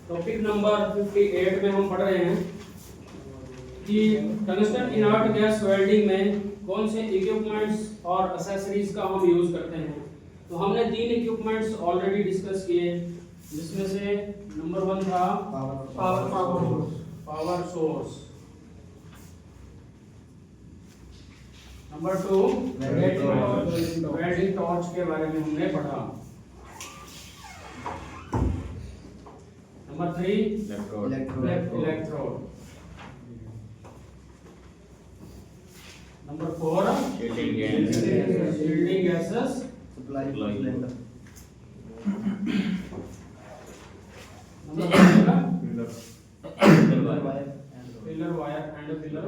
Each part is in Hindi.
टॉपिक नंबर 58 में हम पढ़ रहे हैं कि टंगस्टन इनर्ट गैस वेल्डिंग में कौन से इक्विपमेंट्स और एक्सेसरीज का हम यूज करते हैं। तो हमने 3 इक्विपमेंट्स ऑलरेडी डिस्कस किए, जिसमें से नंबर 1 था power source, number 2 welding torch के बारे में हमने पढ़ा, number 3 electrode, number 4 shielding gases supply, number 5 pillar wire and pillar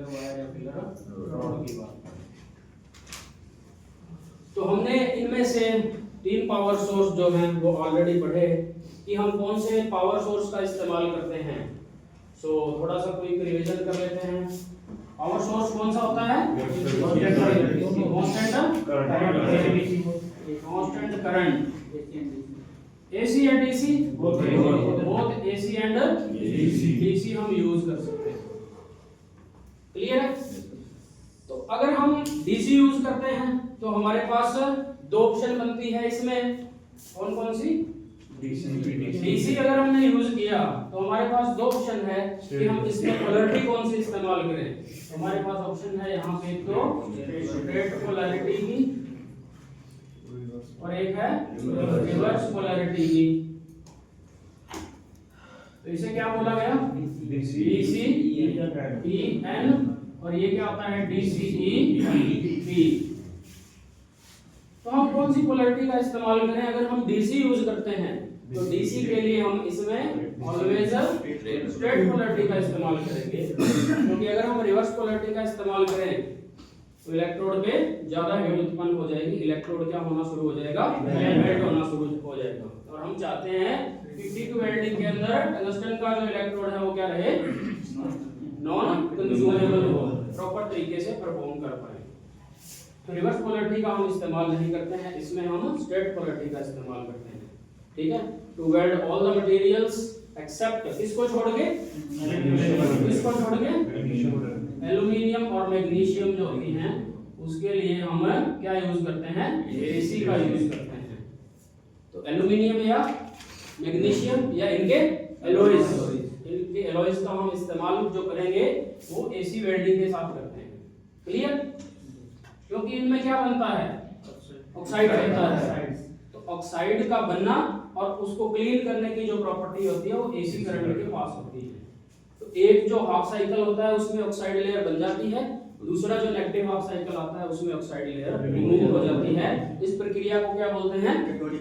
wire या पिलर रॉड की बात। तो हमने इनमें से 3 पावर सोर्स जो हैं वो ऑलरेडी पढ़े कि हम कौन से पावर सोर्स का इस्तेमाल करते हैं। सो थोड़ा सा क्विक रिवीजन कर लेते हैं। पावर सोर्स कौन सा होता है? कांस्टेंट करंट, एसी या DC, both AC and DC हम यूज कर सकते हैं। क्लियर है? तो अगर हम डीसी यूज करते हैं तो हमारे पास 2 ऑप्शन बनती है इसमें। कौन कौन सी? डीसी अगर हमने यूज किया तो हमारे पास 2 ऑप्शन है कि हम इसमें पोलैरिटी कौन सी इस्तेमाल करें। तो हमारे पास ऑप्शन है यहाँ पे तो स्ट्रेट पोलैरिटी की और एक है रिवर्स पोलैरिटी की। तो इसे क्या बोला गया? डीसी ई एन, और ये क्या होता है? DC E P. तो हम कौन सी पोलैरिटी का इस्तेमाल करें? अगर हम डीसी यूज करते हैं तो डीसी के लिए हम इसमें ऑलवेज स्ट्रेट पोलैरिटी का इस्तेमाल करेंगे, क्योंकि अगर हम रिवर्स पोलैरिटी का इस्तेमाल करें तो इलेक्ट्रोड पे ज्यादा हीट उत्पन्न हो जाएगी, इलेक्ट्रोड क्या होना शुरू हो जाएगा? मेल्ट होना शुरू हो जाएगा। और हम चाहते हैं कि टिक वेल्डिंग के अंदर टंगस्टन का जो इलेक्ट्रोड है वो क्या रहे? नॉन कंज्यूमेबल हो, प्रॉपर तरीके से परफॉर्म कर पाए। तो रिवर्स पोलैरिटी का हम इस्तेमाल नहीं करते हैं, इसमें हम स्ट्रेट पोलैरिटी का इस्तेमाल करते हैं। ठीक है? To weld all the materials except, किसको छोड़ के? एल्युमिनियम और मैग्नीशियम जो होती हैं उसके लिए हम क्या यूज करते हैं? एसी का यूज करते हैं। तो एल्युमिनियम या मैग्नीशियम या इनके एलॉयज का हम इस्तेमाल जो करेंगे वो एसी वेल्डिंग के साथ करते हैं। क्लियर? क्योंकि इनमें क्या बनता है? ऑक्साइड बनता है। तो ऑक्साइड का बनना और उसको क्लीन करने की जो प्रॉपर्टी होती है वो एसी करंट के पास होती है। तो एक जो हाफ साइकिल होता है उसमें ऑक्साइड लेयर बन जाती है, दूसरा जो नेगेटिव हाफ साइकिल आता है उसमें ऑक्साइड लेयर रिमूव हो जाती है। इस प्रक्रिया को क्या बोलते हैं? कैथोडिक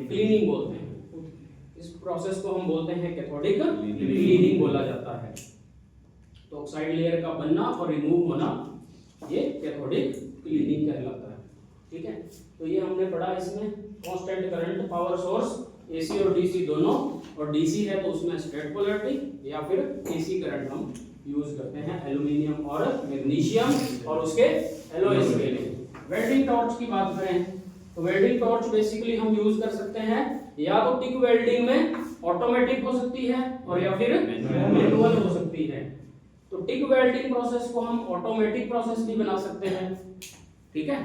क्लीनिंग बोलते हैं। इस प्रोसेस को हम बोलते हैं कैथोडिक क्लीनिंग बोला जाता है। तो ऑक्साइड लेयर का बनना और रिमूव होना ये कैथोडिक क्लीनिंग कहलाता है। ठीक है? तो ये हमने पढ़ा इसमें constant current power source AC और डीसी दोनों, और डीसी है तो उसमें स्ट्रेट पोलैरिटी या फिर एसी करंट हम यूज करते हैं एल्युमिनियम और मैग्नीशियम और उसके एलॉयज के लिए। वेल्डिंग टॉर्च की बात करें तो वेल्डिंग टॉर्च बेसिकली हम यूज कर सकते हैं या तो टिक वेल्डिंग में ऑटोमेटिक हो सकती है और या फिर मैनुअल हो सकती है। तो टिक वेल्डिंग प्रोसेस को हम ऑटोमेटिक प्रोसेस भी बना सकते हैं। ठीक है?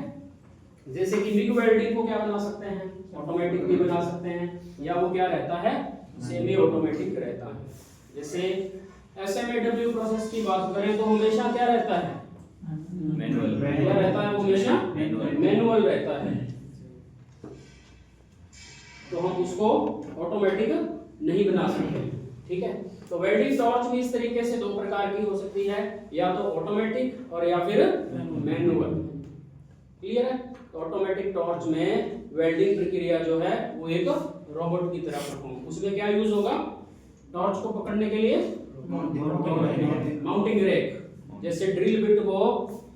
जैसे कि मिग वेल्डिंग को क्या बना सकते हैं? ऑटोमेटिक भी बना सकते हैं, या वो क्या रहता है? सेमी ऑटोमेटिक रहता है। जैसे एसएमएडब्ल्यू प्रोसेस की बात करें तो हमेशा क्या रहता है? मैनुअल रहता है, वो हमेशा मैनुअल रहता है। तो हम उसको ऑटोमेटिक नहीं बना सकते। ठीक है? तो वेल्डिंग टॉर्च भी इस तरीके से 2 प्रकार की हो सकती है, या तो ऑटोमेटिक और या फिर मैनुअल। क्लियर है? तो ऑटोमेटिक टॉर्च में वेल्डिंग प्रक्रिया जो है वो एक रोबोट की तरह परफॉर्म, उसमें क्या यूज होगा? टॉर्च को पकड़ने के लिए माउंटिंग रेक, जैसे ड्रिल बिट को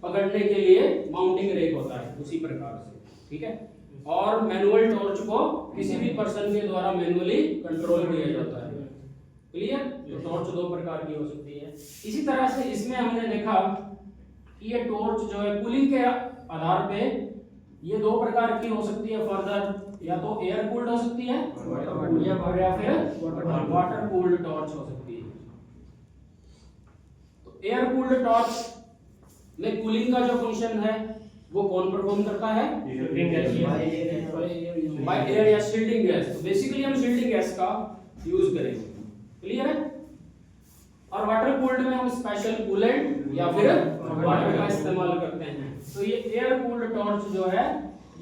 पकड़ने के लिए माउंटिंग रेक होता है, उसी प्रकार से। ठीक है? और मैनुअल टॉर्च को किसी भी पर्सन के द्वारा मैनुअली कंट्रोल किया जाता है। क्लियर? तो टॉर्च दो प्रकार की हो सकती है। इसी तरह से इसमें हमने देखा कि ये टॉर्च जो है कूलिंग के आधार पे ये दो प्रकार की हो सकती है फर्दर, या तो एयर कूल्ड हो सकती है या फिर वाटर कूल्ड टॉर्च हो सकती है। तो एयर कूल्ड टॉर्च में कूलिंग का जो फंक्शन है वो कौन परफॉर्म करता है? बाय एयर या शील्डिंग गैस। तो बेसिकली हम शील्डिंग गैस का यूज करेंगे। क्लियर है? और वाटर कूल्ड में हम स्पेशल कूलेंट या फिर वाटर का इस्तेमाल करते हैं। तो ये एयर कूल्ड टॉर्च जो है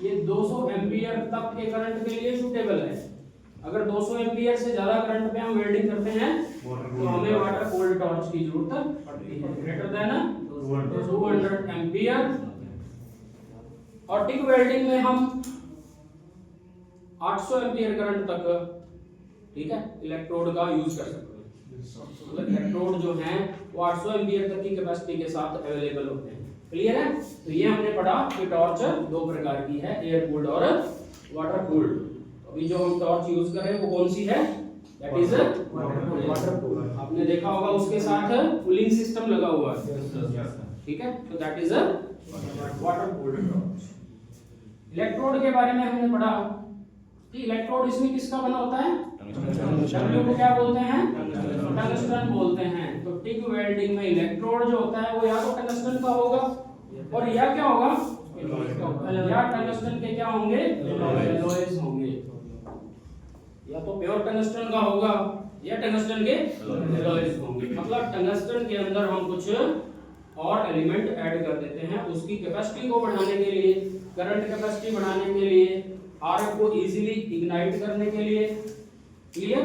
ये 200 एम्पीयर तक के करंट के लिए सूटेबल है। अगर 200 एम्पीयर से ज्यादा करंट पे हम वेल्डिंग करते हैं तो हमें वाटर कूल्ड टॉर्च की जरूरत पड़ती है। Greater than 200 ampere. और टिक वेल्डिंग में हम 800 एम्पीयर करंट तक, ठीक है, इलेक्ट्रोड का यूज कर सकते हैं। मतलब इलेक्ट्रोड जो हैं वो 800 एम्पीयर तक की कैपेसिटी के साथ अवेलेबल होते हैं। क्लियर है? तो ये हमने पढ़ा कि टॉर्च दो प्रकार की है, एयर कूल्ड और वाटर कूल्ड। तो अभी जो हम टॉर्च यूज कर रहे हैं वो कौन सी है? That is water cooled. आपने देखा होगा उसके साथ कूलिंग सिस्टम लगा हुआ है, ठीक है, तो that is water cooled torch. Electrode के बारे में हमने पढ़ा कि इलेक्ट्रोड इसमें किसका बना होता है? डब्ल्यू को क्या बोलते हैं? टंगस्टन बोलते हैं। तो टिक वेल्डिंग में इलेक्ट्रोड जो होता है वो या तो टंगस्टन का होगा और या क्या होगा? या टंगस्टन के क्या होंगे? एलॉयज होंगे। या तो प्योर टंगस्टन का होगा या टंगस्टन के एलॉयज होंगे। मतलब टंगस्टन के अंदर हम कुछ और एलिमेंट ऐड कर देते हैं उसकी कैपेसिटी को बढ़ाने के लिए, करंट कैपेसिटी बढ़ाने के लिए, आर्क को इजीली इग्नाइट करने के लिए। क्लियर?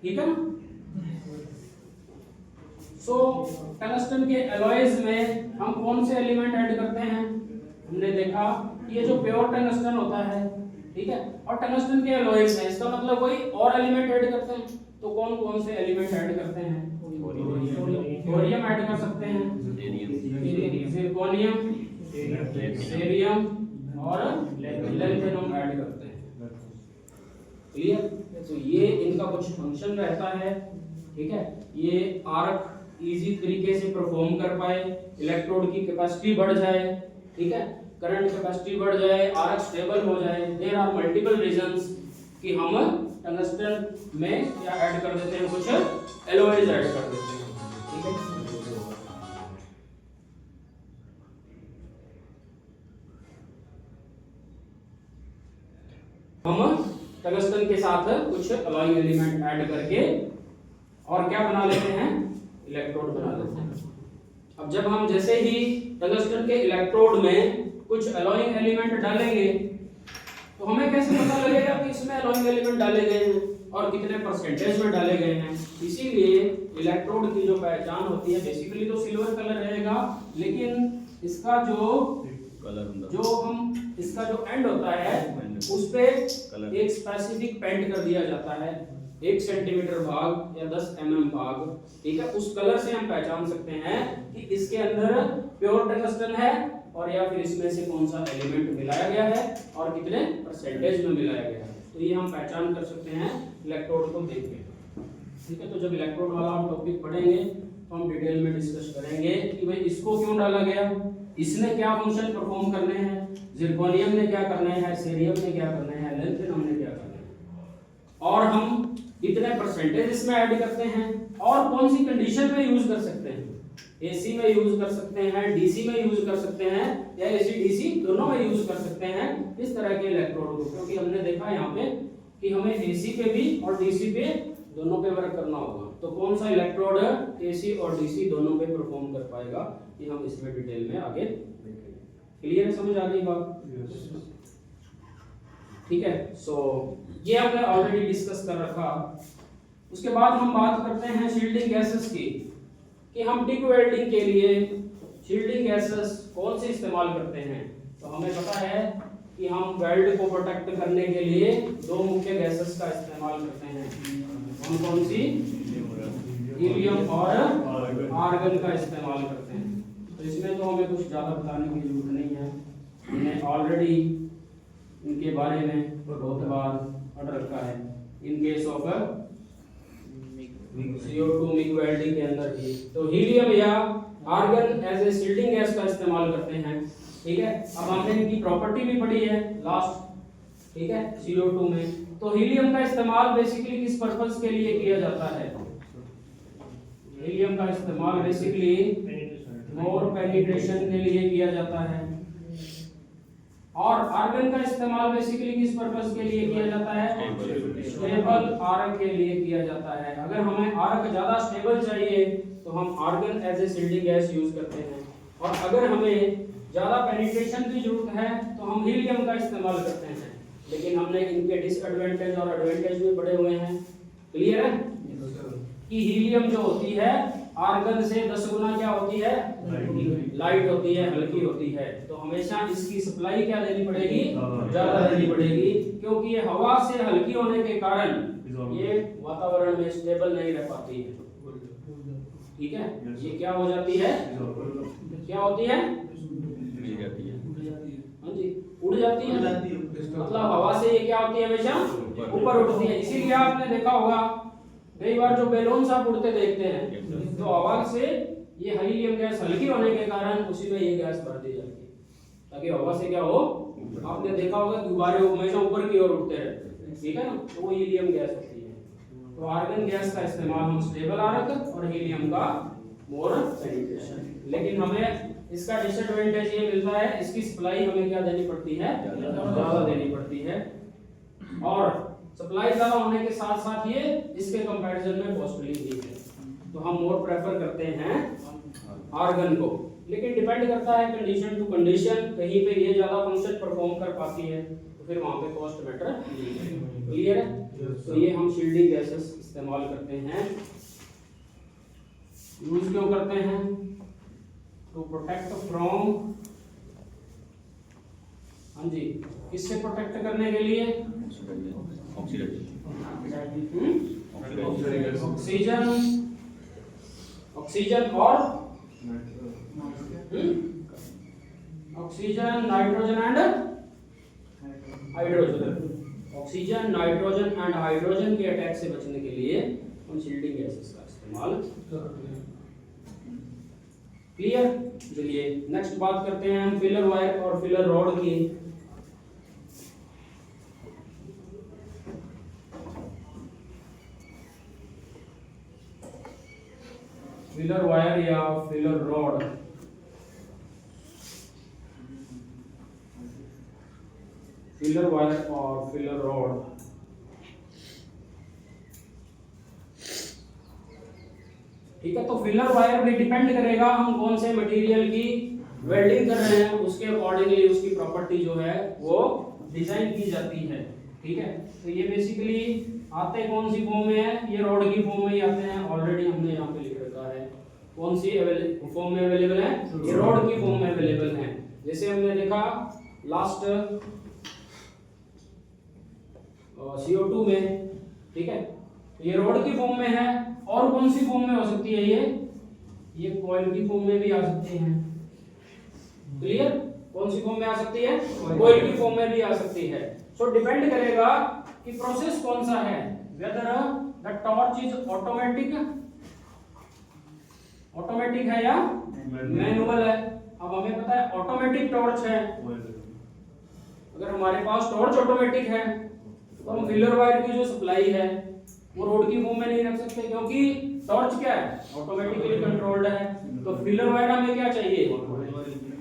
ठीक है ना? सो टंगस्टन के एलॉयज में हम कौन से एलिमेंट ऐड करते हैं? हमने देखा ये जो प्योर टंगस्टन होता है, ठीक है, और टंगस्टन के एलॉयज में इसका मतलब कोई और एलिमेंट ऐड करते हैं। तो कौन कौन से एलिमेंट ऐड करते हैं? थोरियम ऐड कर सकते हैं, जिरकोनियम, सेरियम और लैंथेनम ऐड करते हैं। क्लियर? तो ये इनका कुछ फंक्शन रहता है, ठीक है। ये आर्क इजी तरीके से परफॉर्म कर पाए, इलेक्ट्रोड की कैपेसिटी बढ़ जाए, ठीक है, करंट कैपेसिटी बढ़ जाए, आर्क स्टेबल हो जाए। देयर आर मल्टीपल रीजंस कि हम टंगस्टन में क्या ऐड कर देते हैं, कुछ एलॉयज ऐड कर देते हैं, ठीक है। हम टंगस्टन के साथ कुछ अलॉइंग एलिमेंट ऐड करके और क्या बना लेते हैं? इलेक्ट्रोड बना लेते हैं। अब जब हम जैसे ही टंगस्टन के इलेक्ट्रोड में कुछ अलॉइंग एलिमेंट डालेंगे तो हमें कैसे पता लगेगा कि इसमें अलॉइंग एलिमेंट डाले गए हैं और कितने परसेंटेज में डाले गए हैं? इसीलिए इलेक्ट्रोड की जो पहचान होती है बेसिकली तो सिल्वर कलर रहेगा, लेकिन इसका इसका जो एंड होता है उस पे एक स्पेसिफिक पेंट कर दिया जाता है, 1 सेंटीमीटर भाग या 10 mm भाग, ठीक है। उस कलर से हम पहचान सकते हैं कि इसके अंदर प्योर टंगस्टन है और या फिर इसमें से कौन सा एलिमेंट मिलाया गया है और कितने परसेंटेज में मिलाया गया है। तो ये हम पहचान कर सकते हैं इलेक्ट्रोड को देख के, ठीक है। तो जब इलेक्ट्रोड वाला हम टॉपिक पढ़ेंगे तो हम डिटेल में डिस्कस करेंगे कि भाई इसको क्यों डाला गया, इसने क्या फंक्शन परफॉर्म करने हैं, जिरकोनियम ने क्या करने हैं, सेरियम ने क्या करने हैं, लैंथेनम ने क्या करने हैं, और हम कितने परसेंटेज इसमें ऐड करते हैं और कौन सी कंडीशन में यूज कर सकते हैं। एसी में यूज कर सकते हैं, डीसी में यूज कर सकते हैं, या एसी डीसी दोनों में यूज कर सकते हैं इस तरह के इलेक्ट्रोड को। क्योंकि हमने देखा यहाँ पे कि हमें एसी पे भी और डीसी पे दोनों पे वर्क करना होगा। तो कौन सा इलेक्ट्रोड एसी और डीसी दोनों पे परफॉर्म कर पाएगा, ये हम इसमें डिटेल में आगे देखेंगे। क्लियर है? समझ आ गई बात? ठीक है। सो ये हमने ऑलरेडी डिस्कस कर रखा। उसके बाद हम बात करते हैं शील्डिंग गैसेस की, कि हम टिक वेल्डिंग के लिए शील्डिंग गैसेस कौन से इस्तेमाल करते हैं। तो हमें पता है कि हम वेल्ड को प्रोटेक्ट करने के लिए दो मुख्य गैसेस का इस्तेमाल करते हैं। हम कौन सी? हीलियम और आर्गन का इस्तेमाल करते हैं। तो इसमें तो हमें कुछ ज़्यादा बताने की जरूरत नहीं है, हमने ऑलरेडी इनके बारे में बहुत बार पढ़ रखा है। In case of CO2 MIG welding के अंदर भी तो हीलियम या argon as a shielding gas का इस्तेमाल करते हैं। ठीक है, अब हमने इनकी प्रॉपर्टी भी पढ़ी है लास्ट, ठीक है, CO2 में। तो हीलियम का इस्तेमाल बेसिकली किस पर्पस के लिए किया जाता है? हीलियम का इस्तेमाल बेसिकली मोर पेनिट्रेशन के लिए किया जाता है। और आर्गन का इस्तेमाल बेसिकली किस पर्पस के लिए किया जाता है? स्टेबल आर्क के लिए किया जाता है। अगर हमें आर्क ज्यादा स्टेबल चाहिए तो हम argon as a shielding gas use करते हैं, और अगर हमें ज्यादा पेनिट्रेशन की जरूरत है तो हम हीलियम का इस्तेमाल करते हैं। लेकिन हमने इनके डिसएडवांटेज और एडवांटेज भी पढ़े हुए हैं। क्लियर है कि हीलियम जो होती है आर्गन से 10 गुना क्या होती है? लाइट होती है, हल्की होती है। तो हमेशा इसकी सप्लाई क्या देनी पड़ेगी? ज्यादा देनी पड़ेगी, क्योंकि ये हवा से हल्की होने के कारण ये वातावरण में स्टेबल नहीं रह पाती है। ठीक है, ये क्या हो जाती है? क्या होती है? हाँ जी, उड़ जाती है। मतलब हवा से ये क्या होती है? हमेशा ऊपर उठती है। इसीलिए आपने देखा होगा कई बार जो बैलून आप उड़ते देखते हैं तो हवा से ये हीलियम गैस हल्की होने के कारण उसी में ये गैस भर दी जाती है, ताकि हवा से क्या हो, आपने देखा होगा गुब्बारे हमेशा ऊपर की ओर उठते रहते हैं। ठीक है ना, तो वो हीलियम गैस होती है। तो आर्गन गैस का इस्तेमाल हम स्टेबल आर्क और हीलियम का मोर पेनिट्रेशन। लेकिन हमें इसका डिसएडवांटेज ये मिलता है, इसकी सप्लाई हमें क्या देनी पड़ती है? ज्यादा देनी पड़ती है। और सप्लाई ज्यादा होने के साथ साथ ये इसके कंपैरिजन में कॉस्टली भी है, तो हम मोर प्रेफर करते हैं आर्गन को। लेकिन डिपेंड करता है कंडीशन टू कंडीशन, कहीं पे ये ज्यादा फंक्शन परफॉर्म कर पाती है तो फिर वहां पे कॉस्ट मैटर नहीं है। क्लियर है? तो ये हम शील्डिंग गैसेस इस्तेमाल करते हैं। यूज क्यों करते हैं? टू प्रोटेक्ट फ्रॉम, हाँ जी, किससे प्रोटेक्ट करने के लिए? ऑक्सीजन, ऑक्सीजन और oxygen, nitrogen and hydrogen. Oxygen, nitrogen and hydrogen के अटैक से बचने के लिए हम शील्डिंग गैसेस का इस्तेमाल करते हैं। क्लियर? चलिए नेक्स्ट बात करते हैं हम फिलर वायर और फिलर रॉड की। फिलर वायर या फिलर रॉड, फिलर वायर और फिलर रॉड ठीक है। तो फिलर वायर भी डिपेंड करेगा हम कौन से मटेरियल की वेल्डिंग कर रहे हैं, उसके अकॉर्डिंगली उसकी प्रॉपर्टी जो है वो डिजाइन की जाती है। ठीक है, तो ये बेसिकली आते कौन सी फॉर्म में है? ये रॉड की फॉर्म में ही आते हैं। ऑलरेडी हमने यहाँ पे लिख रखा है कौन सी फॉर्म में अवेलेबल है, ये रॉड की फॉर्म में अवेलेबल है। जैसे हमने देखा लास्ट CO2 में, ठीक है, ये रॉड की फॉर्म में है। और कौन सी फॉर्म में हो सकती है? ये कॉइल की फॉर्म में भी आ सकती है। क्लियर? कौन सी फॉर्म में आ सकती है? कॉइल की फॉर्म में भी आ सकती है। सो डिपेंड करेगा कि प्रोसेस कौन सा है, whether the torch is automatic, automatic है या मैनुअल है। अब हमें पता है ऑटोमेटिक टॉर्च है। अगर हमारे पास टॉर्च ऑटोमेटिक है तो हम फिलर वायर की जो सप्लाई है वो रोड की फॉर्म में नहीं रख सकते, क्योंकि टॉर्च क्या है? ऑटोमेटिकली कंट्रोल्ड है। तो फिलर वायर हमें क्या चाहिए?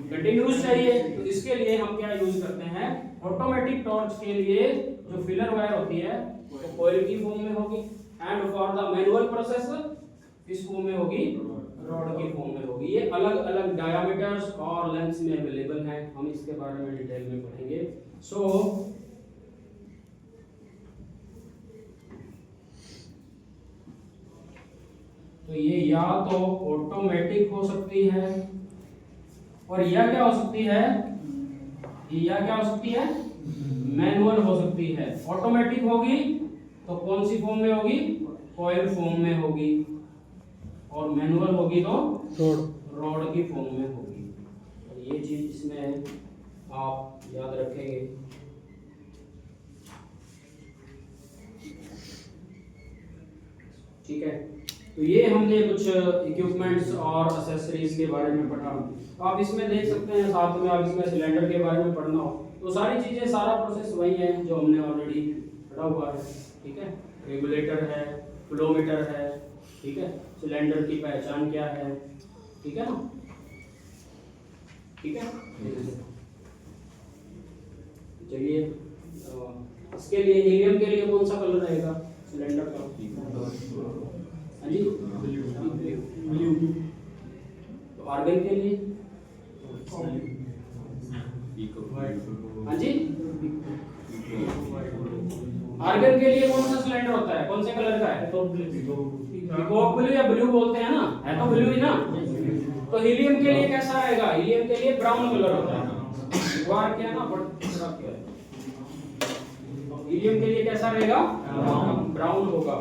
कंटिन्यूअस चाहिए। तो इसके लिए हम क्या यूज करते हैं? ऑटोमेटिक टॉर्च के लिए जो फिलर वायर होती है वो कॉइल की फॉर्म में होगी, and for the manual process किस फॉर्म में होगी? रॉड की फॉर्म में होगी। ये अलग अलग डायमीटर्स और लेंथ्स में अवेलेबल हैं, हम इसके बारे में डिटेल में पढ़ेंगे। सो तो ये या तो ऑटोमेटिक हो सकती है और या क्या हो सकती है? ये या क्या हो सकती है? मैनुअल हो सकती है। ऑटोमेटिक होगी तो कौन सी फॉर्म में होगी? कॉइल फॉर्म में होगी, और मैनुअल होगी तो रॉड की फॉर्म में होगी। और ये चीज इसमें आप याद रखेंगे। ठीक है। तो ये हमने कुछ इक्विपमेंट्स और एक्सेसरीज के बारे में पढ़ा। तो आप इसमें देख सकते हैं, साथ में आप इसमें सिलेंडर के बारे में पढ़ना हो तो सारी चीज़ें, सारा प्रोसेस वही है जो हमने ऑलरेडी पढ़ा हुआ है। ठीक है, रेगुलेटर है, फ्लोमीटर है, ठीक है, सिलेंडर की पहचान क्या है, ठीक है ना, ठीक है। चलिए, इसके लिए हीलियम के लिए कौन सा कलर रहेगा सिलेंडर का? हाँ जी, ब्लू। तो आर्गन के लिए? हाँ जी, आर्गन के लिए कौन सा सिलेंडर होता है, कौन से कलर का है? पीकॉक ब्लू या ब्लू बोलते हैं ना, है तो ब्लू ही ना। तो हीलियम के लिए कैसा रहेगा? हीलियम के लिए ब्राउन कलर होता है। वार क्या ना, हीलियम के लिए कैसा रहेगा? ब्राउन होगा।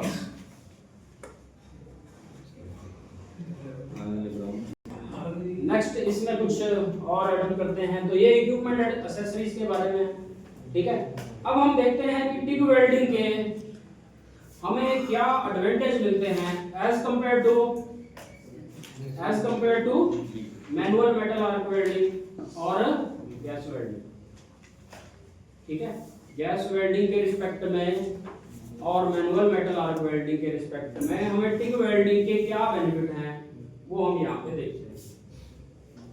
नेक्स्ट इसमें कुछ और ऐड करते हैं। तो ये इक्विपमेंट एंड एक्सेसरीज के बारे में, ठीक है। अब हम देखते हैं कि टिग वेल्डिंग के हमें क्या एडवांटेज मिलते हैं as compare to manual metal arc welding और गैस वेल्डिंग। ठीक है, गैस वेल्डिंग के रिस्पेक्ट में और मैनुअल मेटल आर्क वेल्डिंग के रिस्पेक्ट में हमें टिग वेल्डिंग के क्या बेनिफिट हैं वो हम यहाँ पे देखते हैं।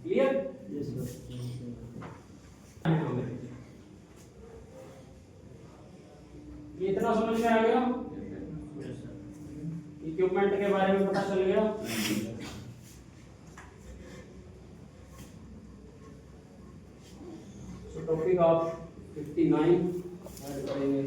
क्लियर? ये इतना समझ में आ गया? इक्विपमेंट के बारे में पता चल गया? सो टॉपिक ऑफ 59 ऐड करेंगे।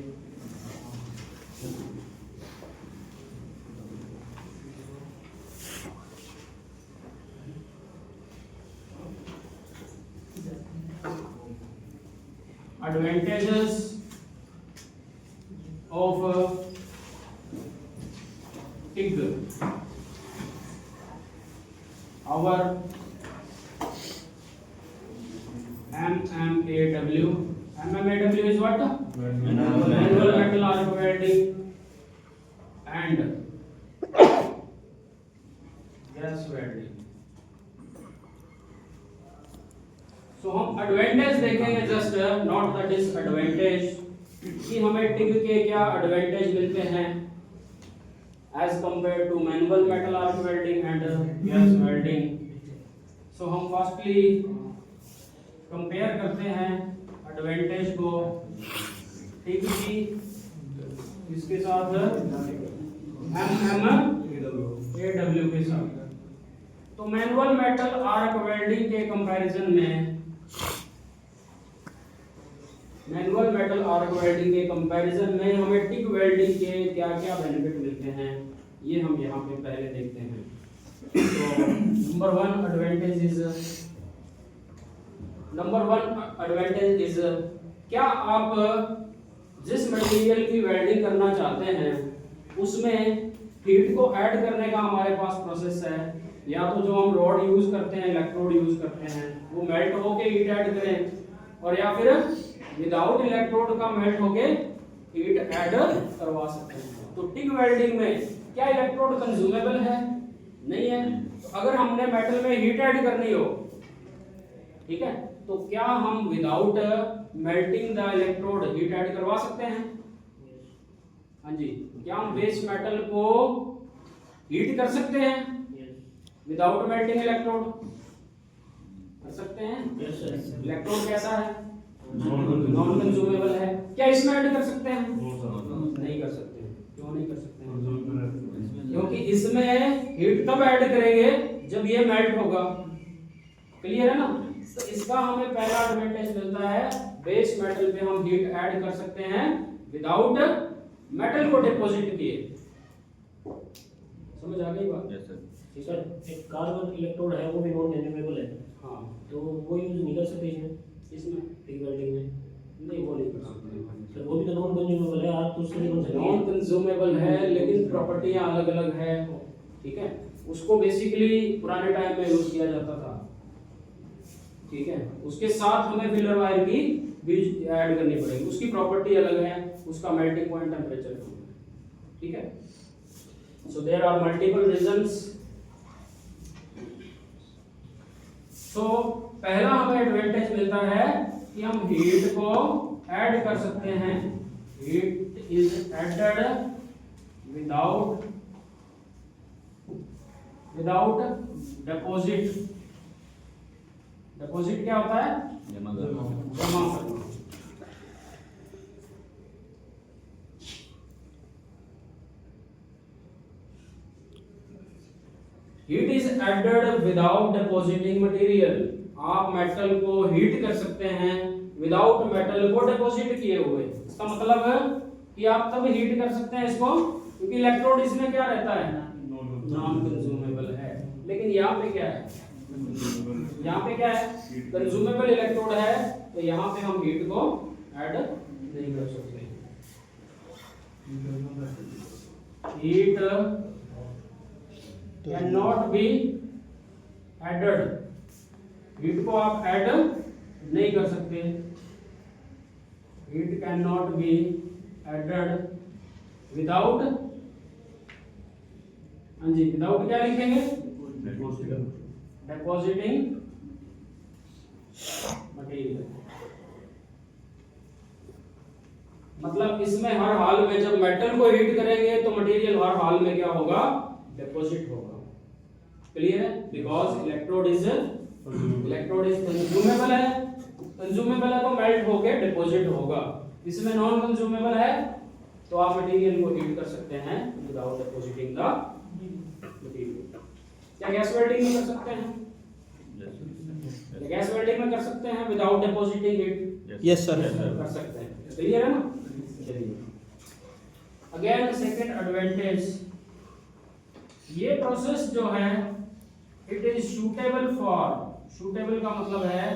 Advantages of TIG. Our MMAW. MMAW is what? Manual metal arc welding and gas welding. तो हम एडवांटेज देखेंगे, जस्ट नॉट द डिसएडवांटेज, कि हमें टिग के क्या एडवांटेज मिलते हैं as compare to manual metal arc welding and gas welding. So हम फर्स्टली कंपेयर करते हैं एडवांटेज को टिग की इसके साथ MMAW के साथ। तो मैनुअल मेटल आर्क वेल्डिंग के कंपैरिजन में हमें टिग वेल्डिंग के क्या क्या बेनिफिट मिलते हैं ये हम यहाँ पे पहले देखते हैं। तो नंबर वन एडवांटेज इज क्या आप जिस मटेरियल की वेल्डिंग करना चाहते हैं उसमें हीट को ऐड करने का हमारे पास प्रोसेस है, या तो जो हम रॉड यूज करते हैं, इलेक्ट्रोड यूज करते हैं, वो मेल्ट होके हीट ऐड करें, और या फिर विदाउट इलेक्ट्रोड का मेल्ट होके हीट ऐड करवा सकते हैं। तो टिग वेल्डिंग में क्या इलेक्ट्रोड कंज्यूमेबल है? नहीं है। तो अगर हमने मेटल में हीट ऐड करनी हो, ठीक है, तो क्या हम without melting the electrode heat add करवा सकते हैं? हाँ जी। क्या हम बेस मेटल को हीट कर सकते हैं विदाउट मेल्टिंग इलेक्ट्रोड? कर सकते हैं। इलेक्ट्रोड कैसा है? नॉन कंज्यूमेबल है। क्या इसमें ऐड कर सकते हैं? नहीं कर सकते। क्यों नहीं कर सकते हैं? क्योंकि इसमें हीट तब ऐड करेंगे जब ये मेल्ट होगा। क्लियर है ना? तो इसका हमें पहला एडवांटेज मिलता है, बेस मेटल पे हम हीट ऐड कर सकते हैं विदाउट मेटल को डिपॉजिट किए। समझ आ गई बात? Yes sir. सर एक कार्बन इलेक्ट्रोड है वो भी नॉन कंज्यूमेबल है, हाँ, तो वो यूज नहीं कर सकते इसमें टिग वेल्डिंग में? नहीं, वो नहीं कर सकते। सर वो भी तो नॉन कंज्यूमेबल है, आप तो उससे नहीं बन सकते। नॉन कंज्यूमेबल है लेकिन प्रॉपर्टियां अलग अलग है। ठीक है, उसको बेसिकली पुराने टाइम में यूज किया जाता था। ठीक है, उसके साथ हमें फिलर वायर की भी ऐड करनी पड़ेगी, उसकी प्रॉपर्टी अलग है, उसका मेल्टिंग पॉइंट टेंपरेचर कम है। ठीक है, So there are multiple reasons. So पहला हमें एडवांटेज मिलता है कि हम हीट को ऐड कर सकते हैं. Heat is added without deposit. Deposit क्या होता है? जमा करना. Heat is added without depositing material. आप मेटल को हीट कर सकते हैं विदाउट मेटल को डिपॉजिट किए हुए. इसका मतलब है कि आप तब हीट कर सकते हैं इसको क्योंकि इलेक्ट्रोड इसमें क्या रहता है? नॉन कंज्यूमेबल है. लेकिन यहाँ पे क्या है? यहाँ पे क्या है? कंज्यूमेबल इलेक्ट्रोड है, तो यहाँ पे हम हीट को ऐड नहीं कर सकते. Heat can not be added. हीट को आप ऐड नहीं कर सकते. Heat can not be added without, हाँ जी, विदाउट क्या लिखेंगे? Depositing material. मतलब इसमें हर हाल में जब मेटल को हीट करेंगे तो मटेरियल हर हाल में क्या होगा? डिपॉजिट होगा. क्लियर है? बिकॉज इलेक्ट्रोड इज कंज्यूमेबल है. कंज्यूमेबल है तो मेल्ट होके डिपॉजिट होगा. इसमें नॉन कंज्यूमेबल है तो आप मटेरियल को हीट कर सकते हैं विदाउट डिपॉजिटिंग द मटेरियल. क्या गैस वेल्डिंग में कर सकते हैं? गैस वेल्डिंग में कर सकते हैं without depositing heat? Yes sir, कर सकते हैं. क्लियर है ना? चलिए अगेन सेकंड एडवांटेज, ये प्रोसेस जो है it is suitable for. Suitable का मतलब है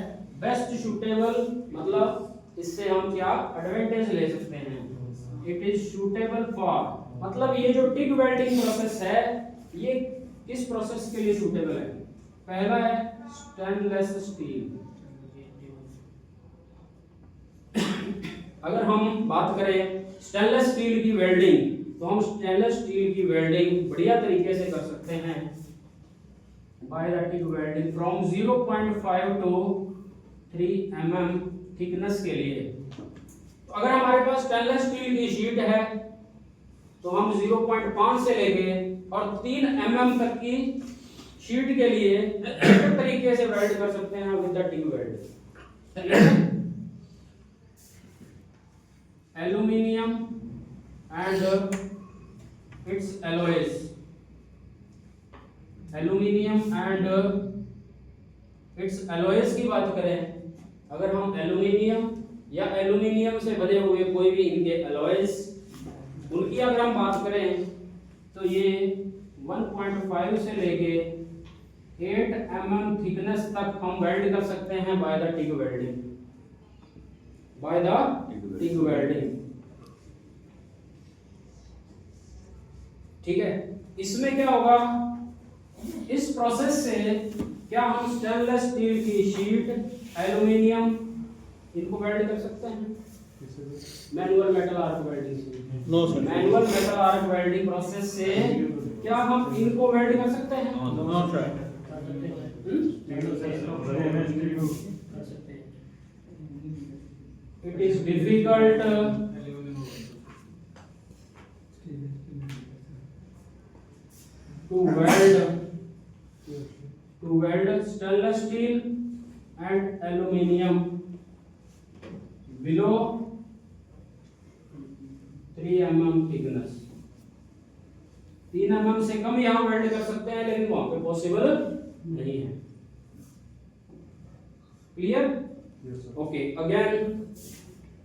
बेस्ट सूटेबल. मतलब इससे हम क्या एडवांटेज ले सकते हैं? इट इज सूटेबल फॉर मतलब ये जो टिग वेल्डिंग प्रोसेस है ये किस प्रोसेस के लिए सूटेबल है? पहला है स्टेनलेस स्टील. अगर हम बात करें स्टेनलेस स्टील की वेल्डिंग तो हम स्टेनलेस स्टील की वेल्डिंग बढ़िया तरीके से कर सकते हैं by the TIG welding from 0.5 to 3 mm thickness के लिए. तो अगर हमारे पास स्टेनलेस स्टील की शीट है तो हम 0.5 से लेके और 3 mm तक की शीट के लिए बेहतर तरीके से वेल्ड कर सकते हैं with the TIG weld. Aluminium and it's alloys. Aluminium and it's alloys की बात करें, अगर हम एल्यूमिनियम या एल्यूमिनियम से बने हुए कोई भी इनके एलॉयज उनकी अगर हम बात करें तो ये 1.5 से लेके 8 mm थिकनेस तक हम वेल्ड कर सकते हैं by the TIG welding. Bye the TIG welding. ठीक है. इसमें क्या होगा? इस प्रोसेस से क्या हम स्टेनलेस स्टील की शीट, एल्यूमिनियम इनको वेल्ड कर सकते हैं मैनुअल मेटल आर्क वेल्डिंग से? No sir. Manual metal arc welding process से क्या हम इनको वेल्ड कर सकते हैं? No sir. It is difficult to weld stainless steel and aluminium below 3 mm thickness. 3 mm से कम यहाँ वेल्ड कर सकते हैं लेकिन वहां पे पॉसिबल नहीं है. Clear? Okay. Again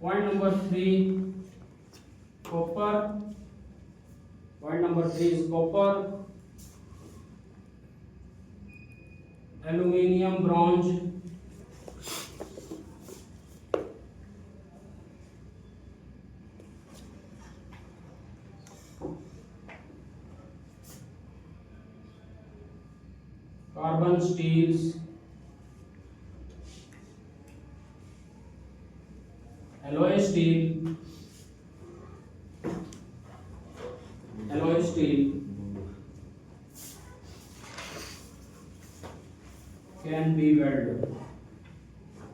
point number 3 copper. Point number 3 is copper, aluminium, bronze, carbon steels, alloy steel, can be welded.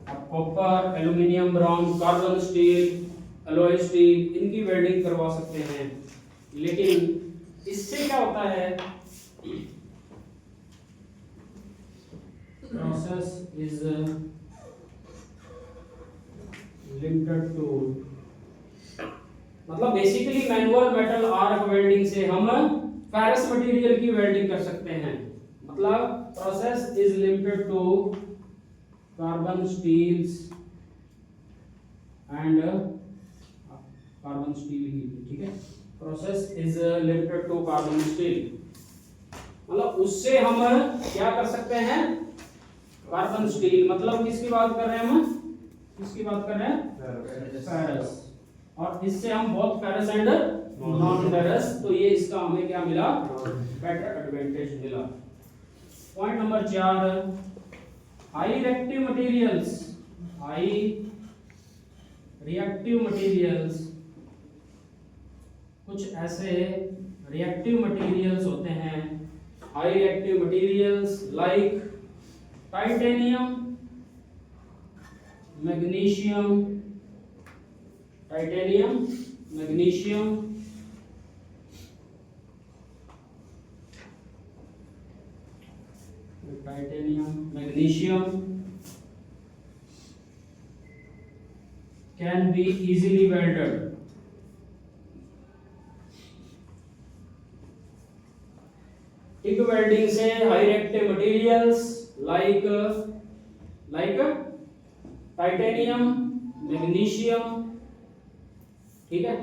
अब copper, aluminium, bronze, carbon steel, alloy steel, इनकी वेल्डिंग करवा सकते हैं। लेकिन इससे क्या होता है, प्रोसेस इज लिमिटेड टू, मतलब basically manual metal arc welding से हम फेरस मटेरियल की वेल्डिंग कर सकते हैं। मतलब process is limited to carbon steels and carbon steel ही, ठीक है। Process is limited to carbon steel, मतलब उससे हम क्या कर सकते हैं, कार्बन स्टील, मतलब किसकी बात कर रहे हैं हम, किसकी बात कर रहे हैं, फेरस। और इससे हम बहुत फेरस एंड नॉन फेरस, तो ये इसका हमें क्या मिला, बेटर एडवांटेज मिला। Point number 4, high reactive materials, high reactive materials, कुछ ऐसे रिएक्टिव मटेरियल्स होते हैं, high reactive materials like titanium, magnesium, titanium, magnesium, titanium, magnesium can be easily welded. TIG welding से high reactive materials like titanium, magnesium, ठीक है,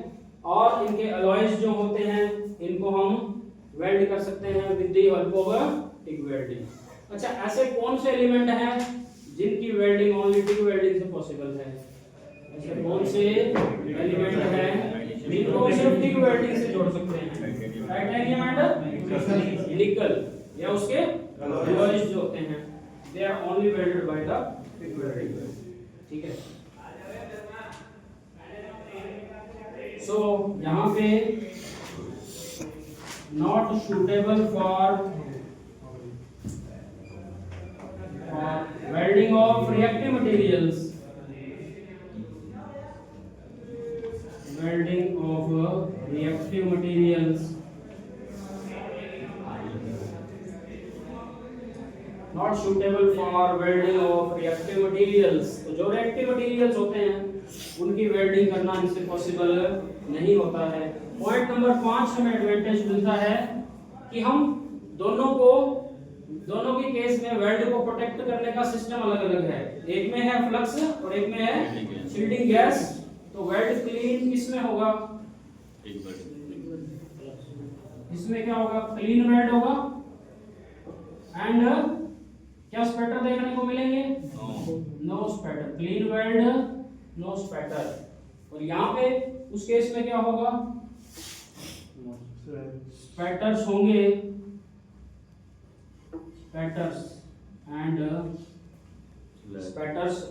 और इनके अलॉयज जो होते हैं इनको हम वेल्ड कर सकते हैं with the help of tick welding. अच्छा, ऐसे कौन से एलिमेंट हैं जिनकी वेल्डिंग ओनली टिक वेल्डिंग से पॉसिबल है? ऐसे कौन से एलिमेंट हैं जिनको सिर्फ टिक वेल्डिंग से जोड़ सकते हैं? टाइटेनियम एंड निकल, या उसके अलॉयज जो होते हैं, they are only welded by the TIG welding, ठीक है। सो यहाँ पे not suitable for welding of reactive materials, welding of reactive materials, not suitable for welding of reactive materials. तो जो रिएक्टिव मटेरियल्स होते हैं उनकी वेल्डिंग करना इनसे पॉसिबल नहीं होता है। पॉइंट नंबर 5 हमें एडवांटेज मिलता है कि हम दोनों के केस में वेल्ड को प्रोटेक्ट करने का सिस्टम अलग अलग है। एक में है फ्लक्स और एक में है शील्डिंग गैस। तो वेल्ड क्लीन किसमें होगा? इसमें क्या होगा? क्लीन वेल्ड होगा। एंड क्या स्पैटर देखने को मिलेंगे? No spatter. Clean weld, no spatter. और यहाँ पे उस केस में क्या होगा? स्पैटर्स होंगे, स्पैटर्स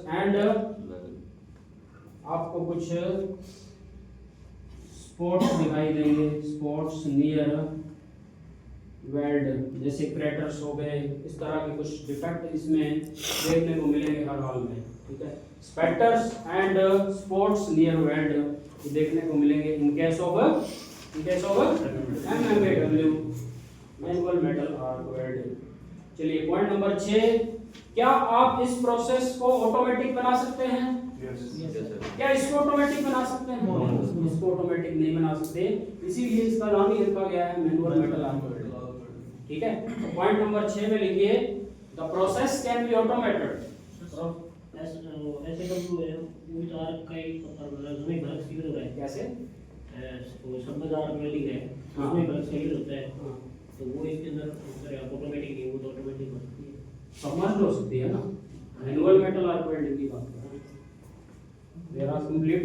एंड आपको कुछ स्पॉट्स दिखाई देंगे, स्पॉट्स नियर वेल्ड, जैसे क्रैटर्स हो गए। इस तरह के कुछ डिफेक्ट इसमें देखने को मिलेंगे हर हाल में, ठीक है। स्पैटर्स एंड स्पॉट्स नियर वेल्ड देखने को मिलेंगे इन case of MMAW, manual metal arc welding. चलिए पॉइंट नंबर 6, क्या आप इस प्रोसेस को ऑटोमेटिक बना सकते हैं? क्या इसको ऑटोमेटिक बना सकते हैं? इसको ऑटोमेटिक नहीं बना सकते, इसीलिए इसका नाम ही रखा गया है मैनुअल मेटल आर्क वेल्डिंग, ठीक है। तो पॉइंट नंबर 6 में लिखिए the process can be automated. ऐसे कम तो आर्क का एक उसमें भरक सील हो रहा है। कैसे? वो संबंध आर्क वेल्डिंग है, उसमें भरक सील होता है। तो वो इसके अंदर ऑटोमेटिक नहीं, वो तो ऑटोमेटिक हो सकती है, सबमर्ज्ड हो सकती है ना। मैनुअल मेटल आर्क वेल्डिंग की बात कर रहे हैं। There are complete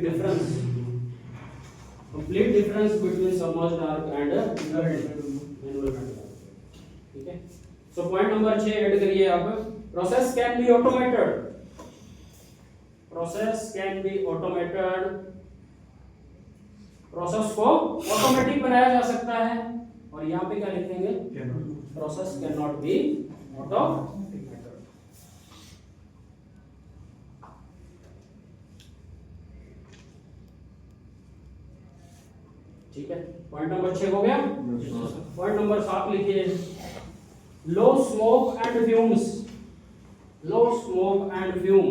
difference between submerged arc and manual metal arc, ठीक है। सो पॉइंट नंबर 6 ऐड करिए आप। Process can be automated. Process can be automated. Process को ऑटोमेटिक बनाया जा सकता है। और यहाँ पे क्या लिखेंगे? Process can not be automated. ठीक है, पॉइंट नंबर 6 हो गया। पॉइंट नंबर 7 लिखिए, low smoke and fumes. Low smoke and fume,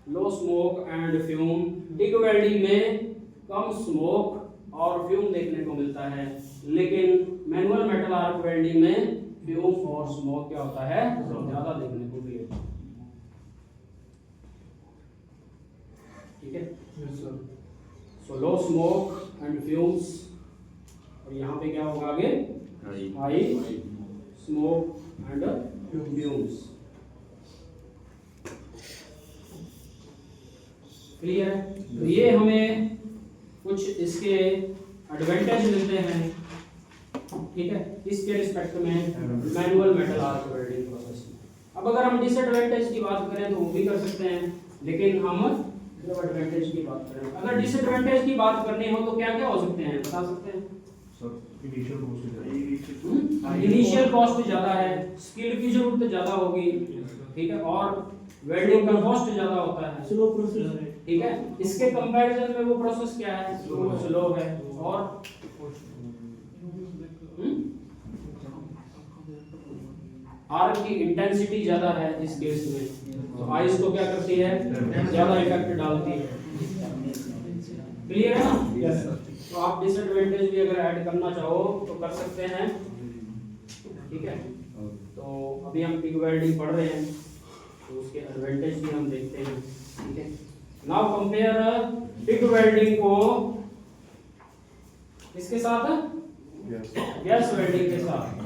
low smoke and fume, TIG welding में कम स्मोक और फ्यूम देखने को मिलता है, लेकिन मैनुअल मेटल आर्क वेल्डिंग में फ्यूम और स्मोक क्या होता है, ज्यादा देखने को मिलेगा। ठीक है, सो लो स्मोक एंड फ्यूम्स, और यहाँ पे क्या होगा आगे, high smoke and fumes. Clear है? तो ये हमें कुछ इसके एडवांटेज मिलते हैं, ठीक है, इसके रिस्पेक्ट में manual metal arc welding process में। अब अगर हम डिसएडवांटेज की बात करें तो वो भी कर सकते हैं, लेकिन हम जब एडवांटेज की बात करें, अगर डिसएडवांटेज की बात करनी हो तो क्या क्या हो सकते हैं, बता सकते हैं? इनिशियल कॉस्ट ज्यादा है, स्किल की जरूरत ज्यादा होगी, ठीक है, और वेल्डिंग का कॉस्ट ज्यादा होता है, स्लो प्रोसेस है, ठीक है। इसके कंपैरिजन में वो प्रोसेस क्या है, स्लो है, और आर्क की इंटेंसिटी ज्यादा है इस केस में, तो आइस को क्या करती है, ज्यादा इफेक्ट डालती है। क्लियर है ना? Yes sir. तो आप डिसएडवांटेज भी अगर ऐड करना चाहो तो कर सकते हैं, ठीक है। तो अभी हम टिक वेल्डिंग पढ़ रहे हैं, तो उसके एडवांटेज भी हम देखते हैं, ठीक है। नाउ कंपेयर टिक वेल्डिंग को इसके साथ, गैस वेल्डिंग के साथ,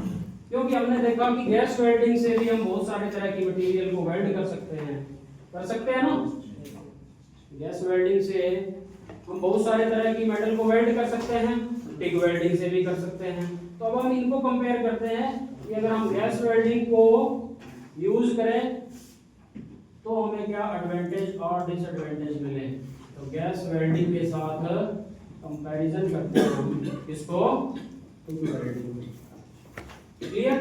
क्योंकि हमने देखा कि गैस वेल्डिंग से भी हम बहुत सारे तरह की मटेरियल को वेल्ड कर सकते हैं ना। गैस वेल्डिंग से हम बहुत सारे तरह की मेटल को वेल्ड कर सकते हैं, टिक वेल्डिंग से भी कर सकते हैं। तो अब हम इनको कंपेयर करते हैं कि अगर हम गैस वेल्डिंग को यूज करें तो हमें क्या एडवांटेज और डिसएडवांटेज मिले। तो गैस वेल्डिंग के साथ कंपैरिजन करते हैं हम इसको टिक वेल्डिंग। क्लियर?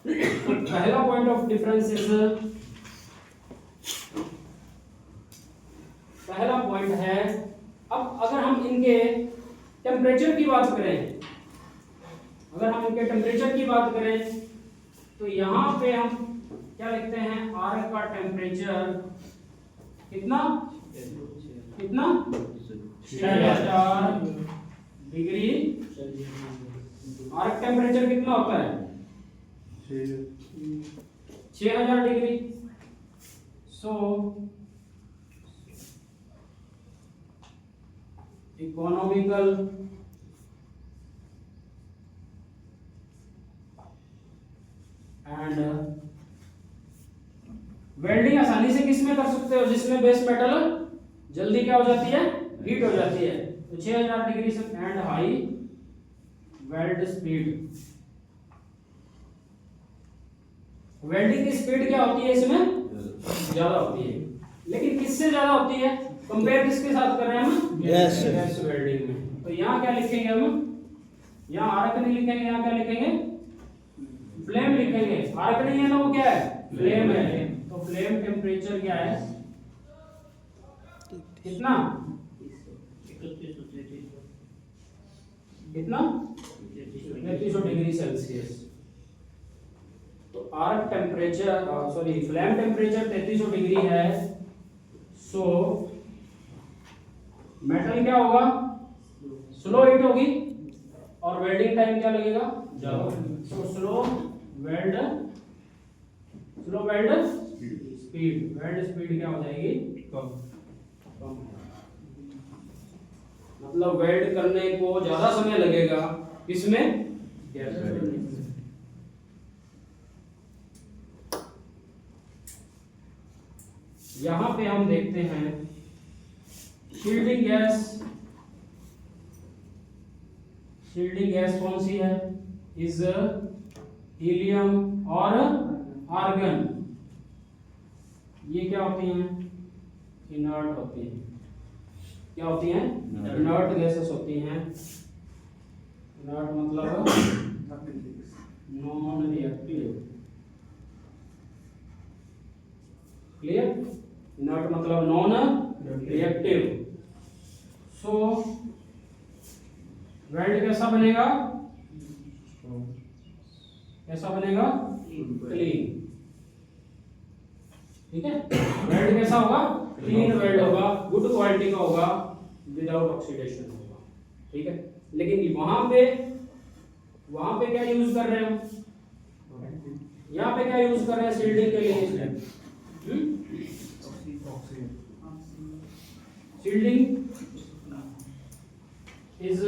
पहला पॉइंट ऑफ डिफरेंस इज, पहला पॉइंट है, अब अगर हम इनके टेम्परेचर की बात करें, अगर हम इनके टेम्परेचर की बात करें तो यहाँ पे हम क्या लिखते हैं, आर्क का टेम्परेचर कितना, 6000 डिग्री। आर्क टेम्परेचर कितना होता है, 6000 degree. So economical and welding आसानी से किस में कर सकते हो, जिसमें बेस मेटल जल्दी क्या हो जाती है, हीट हो जाती है। तो 6000 डिग्री से and high weld speed. Welding की स्पीड क्या होती है इसमें, ज्यादा होती है, लेकिन किससे ज्यादा होती है, कंपेयर किसके साथ कर रहे हैं हम, गैस वेल्डिंग में। तो यहाँ क्या लिखेंगे हम, यहाँ आर्क नहीं लिखेंगे, यहाँ क्या लिखेंगे, फ्लेम लिखेंगे। आर्क नहीं है ना, वो क्या है, फ्लेम है। तो फ्लेम टेम्परेचर क्या है, कितना, कितना, 3300 डिग्री सेल्सियस। तो arc temperature, sorry flame temperature 3300 degree है। सो मेटल क्या होगा, स्लो हीट होगी, और वेल्डिंग टाइम क्या लगेगा, ज्यादा। तो slow weld speed, weld speed क्या हो जाएगी, कम। मतलब वेल्ड करने को ज्यादा समय लगेगा, किसमें, गैस वेल्डिंग में। यहां पे हम देखते हैं शील्डिंग गैस कौन सी है, इज हीलियम और आर्गन। ये क्या होती हैं, इनर्ट होती हैं। क्या होती हैं, इनर्ट गैसेस होती हैं। इनर्ट मतलब नॉन रिएक्टिव। क्लियर? इनर्ट मतलब नॉन रिएक्टिव। सो वेल्ड कैसा बनेगा, कैसा बनेगा, क्लीन। ठीक है, वेल्ड कैसा होगा, क्लीन वेल्ड होगा, गुड क्वालिटी का होगा, विदाउट ऑक्सीडेशन होगा। ठीक है, लेकिन वहां पे क्या यूज कर रहे हैं हम, यहाँ पे क्या यूज कर रहे हैं शील्डिंग के लिए, shielding is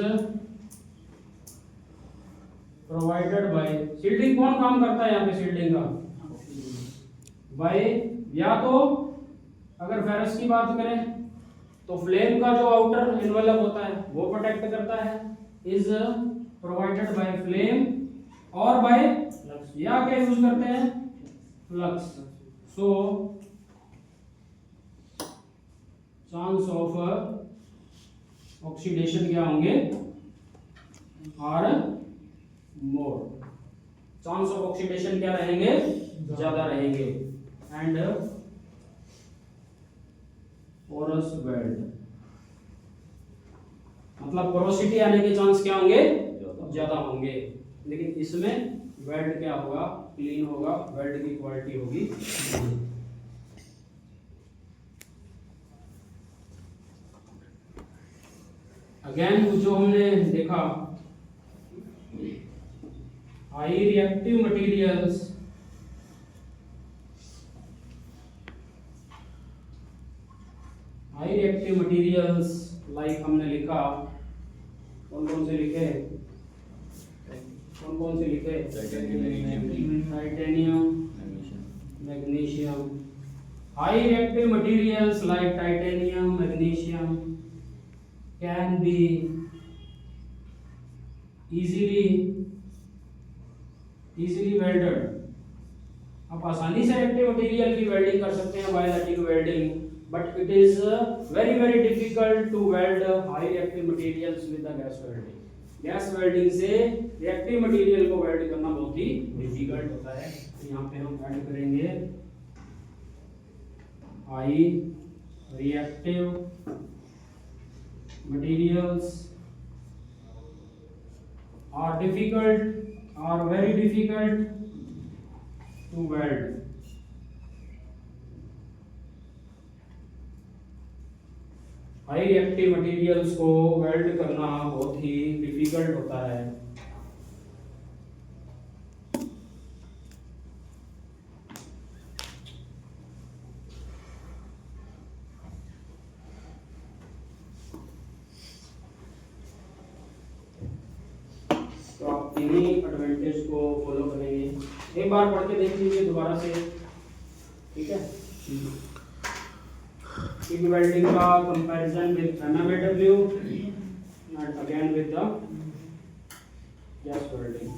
provided bye, shielding कौन काम करता है यहाँ पे, शील्डिंग का बाय, या तो अगर फेरस की बात करें तो फ्लेम का जो आउटर एनवेलप होता है वो प्रोटेक्ट करता है, इज प्रोवाइडेड बाय फ्लेम, और बाय या क्या यूज करते हैं, flux. So chance of oxidation क्या होंगे, are more, chance of oxidation क्या रहेंगे, ज्यादा रहेंगे, एंड पोरस वेल्ड, मतलब पोरोसिटी आने के चांस क्या होंगे, ज्यादा होंगे, लेकिन इसमें वेल्ड क्या होगा, क्लीन होगा, वेल्ड की क्वालिटी होगी। अगेन जो हमने देखा, high reactive materials, high reactive materials like हमने लिखा, कौन कौन से लिखे, कौन कौन से लिखे, titanium, magnesium. High reactive materials like titanium, magnesium can be easily welded, आप आसानी से रिएक्टिव मटेरियल की वेल्डिंग कर सकते हैं, बायोलॉजिक welding, but it is very difficult to weld high reactive materials with the gas welding. Gas welding से रिएक्टिव मटेरियल को वेल्ड करना बहुत ही डिफिकल्ट होता है। तो यहाँ पे हम ऐड करेंगे high reactive materials are very difficult to weld. High reactive materials को वेल्ड करना बहुत ही डिफिकल्ट होता है। तो आप इन्हीं एडवांटेज को फॉलो करेंगे, एक बार पढ़ के देख लीजिए दोबारा से, ठीक है। TIG welding का comparison with MMAW and again with the gas welding।